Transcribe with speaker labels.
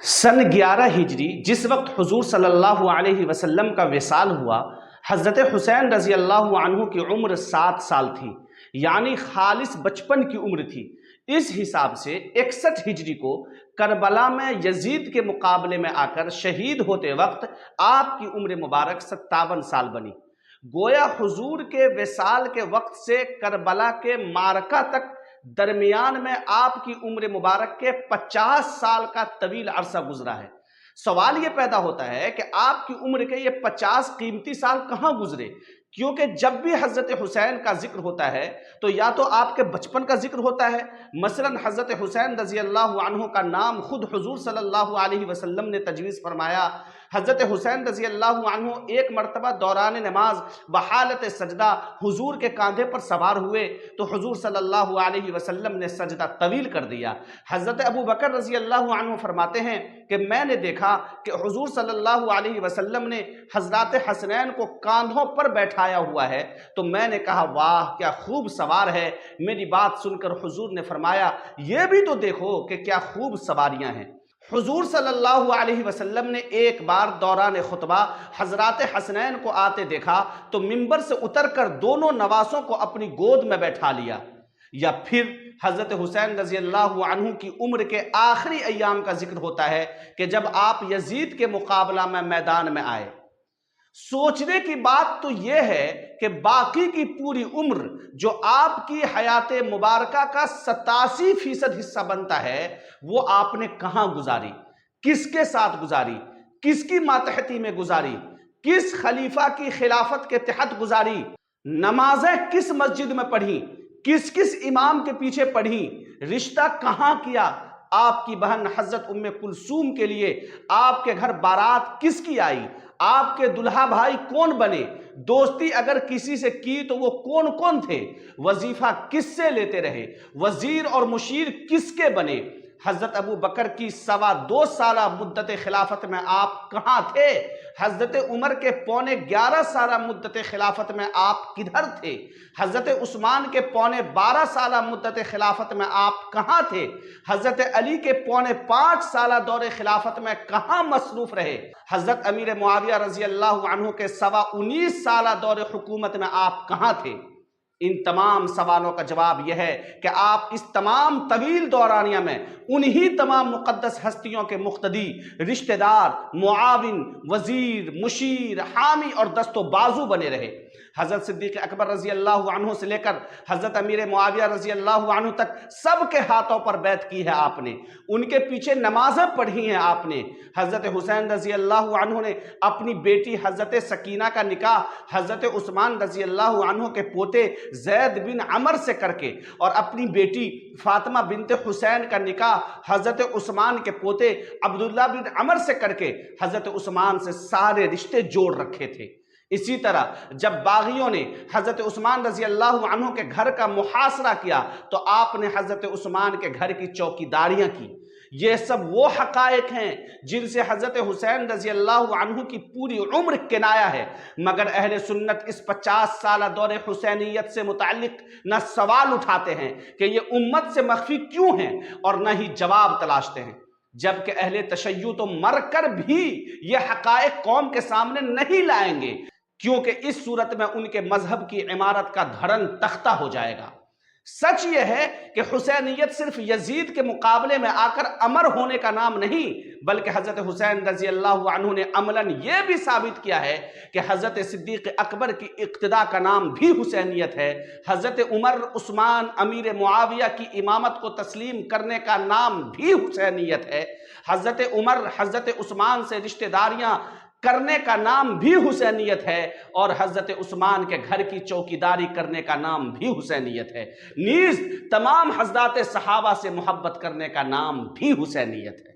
Speaker 1: सन 11 हिजरी जिस वक्त हुजूर सल्लल्लाहु अलैहि वसल्लम का विसाल हुआ, हज़रत हुसैन रज़ी अल्लाह अन्हु की उम्र 7 साल थी, यानी खालिस बचपन की उम्र थी। इस हिसाब से 61 हिजरी को करबला में यजीद के मुकाबले में आकर शहीद होते वक्त आपकी उम्र मुबारक 57 साल बनी। गोया हुजूर के विसाल के वक्त से करबला के मारका तक दरमियान में आपकी उम्र मुबारक के 50 साल का तवील अरसा गुजरा है। सवाल ये पैदा होता है कि आपकी उम्र के ये 50 कीमती साल कहाँ गुजरे, क्योंकि जब भी हज़रत हुसैन का जिक्र होता है तो या तो आपके बचपन का जिक्र होता है। मसलन हज़रत हुसैन रज़ी अल्लाह अन्हु का नाम खुद हुजूर सल्लल्लाहु अलैहि वसल्लम ने तजवीज़ फरमाया। हज़रत हुसैन रज़ी अल्लाह अन्हु एक मरतबा दौरान नमाज बहालत सजदा हुजूर के कांधे पर सवार हुए तो हुजूर सल्लल्लाहु अलैहि वसल्लम ने सजदा तवील कर दिया। हज़रत अबू बकर रज़ी अल्लाह अन्हु फरमाते हैं कि मैंने देखा कि हुजूर सल्लल्लाहु अलैहि वसल्लम ने हज़रत हसनैन को कांधों पर बैठाया हुआ है, तो मैंने कहा वाह क्या खूब सवार है। मेरी बात सुनकर हुजूर ने फरमाया ये भी तो देखो कि क्या खूब सवारियां हैं। हुजूर सल्लल्लाहु अलैहि वसल्लम ने एक बार दौरान खुतबा हज़रत हसनैन को आते देखा तो मिंबर से उतरकर दोनों नवासों को अपनी गोद में बैठा लिया। या फिर हज़रत हुसैन रज़ी अल्लाह अन्हु की उम्र के आखिरी अय्याम का जिक्र होता है कि जब आप यजीद के मुकाबला में मैदान में आए। सोचने की बात तो यह है कि बाकी की पूरी उम्र जो आपकी हयात मुबारका का 87% हिस्सा बनता है वो आपने कहाँ गुजारी, किसके साथ गुजारी, किसकी मातहती में गुजारी, किस खलीफा की खिलाफत के तहत गुजारी, नमाजें किस मस्जिद में पढ़ी, किस किस इमाम के पीछे पढ़ी, रिश्ता कहाँ किया, आपकी बहन हज़रत उम्मे कुलसूम के लिए आपके घर बारात किसकी आई, आपके दुल्हा भाई कौन बने, दोस्ती अगर किसी से की तो वो कौन कौन थे, वजीफा किससे लेते रहे, वजीर और मुशीर किसके बने। हज़रत अबू बकर की 2.25 साला मुद्दत खिलाफत में आप कहाँ थे, हज़रत उमर के 11.25 साला मुद्दत खिलाफत में आप किधर थे, हज़रत उस्मान के 12.25 साला मुद्दत खिलाफत में आप कहाँ थे, हज़रत अली के 5.25 साला दौरे खिलाफत में कहाँ मसरूफ़ रहे, हज़रत अमीर मुआविया रज़ी अल्लाह अन्हु के 19.25 साला दौरे हुकूमत में आप कहाँ थे। इन तमाम सवालों का जवाब यह है कि आप इस तमाम तवील दौरानिया में उन्हीं तमाम मुक़द्दस हस्तियों के मुक़्तदी, रिश्तेदार, मुआविन, वज़ीर, मुशीर, हामी और दस्तो बाजू बने रहे। हज़रत सिद्दीक़ अकबर रज़ी अल्लाह अन्हु से लेकर हज़रत अमीर मुआविया रज़ी अल्लाह अन्हु तक सबके हाथों पर बैत की है आपने, उनके पीछे नमाज़ें पढ़ी हैं आपने। हज़रत हुसैन रज़ी अल्लाह अन्हु ने अपनी बेटी हज़रत सकीना का निकाह हज़रत उस्मान रज़ी अल्लाह अन्हु के पोते ज़ैद बिन अमर से करके और अपनी बेटी फातिमा बिनते हुसैन का निकाह हज़रत उस्मान के पोते अब्दुल्ला बिन अमर से करके हज़रत उस्मान से सारे रिश्ते जोड़ रखे थे। इसी तरह जब बागियों ने हज़रत उस्मान रज़ी अल्लाह अन्हु के घर का मुहासरा किया तो आपने हज़रत उस्मान के घर की चौकीदारियां की। ये सब वो हक़ाइक़ हैं जिनसे हज़रत हुसैन रज़ी अल्लाह अन्हु की पूरी उम्र किनाया है, मगर अहले सुन्नत इस 50 साला दौरे हुसैनियत से मुताल्लिक़ न सवाल उठाते हैं कि ये उम्मत से मख्फी क्यों हैं और न ही जवाब तलाशते हैं, जबकि अहले तशय्युअ तो मर कर भी ये हक़ाइक़ कौम के सामने नहीं लाएंगे, क्योंकि इस सूरत में उनके मजहब की इमारत का धड़न तख्ता हो जाएगा। सच यह है कि हुसैनियत सिर्फ यजीद के मुकाबले में आकर अमर होने का नाम नहीं, बल्कि हज़रत हुसैन रज़ी अल्लाह अन्हु ने अमलन यह भी साबित किया है कि हज़रत सिद्दीक़ अकबर की इक़्तिदा का नाम भी हुसैनियत है। हज़रत उमर, उस्मान, अमीर मुआविया की इमामत को तस्लीम करने का नाम भी हुसैनियत है। हज़रत उमर, हज़रत उस्मान से रिश्तेदारियाँ करने का नाम भी हुसैनियत है और हज़रत उस्मान के घर की चौकीदारी करने का नाम भी हुसैनियत है। नीज़ तमाम हज़रात सहाबा से मोहब्बत करने का नाम भी हुसैनियत है।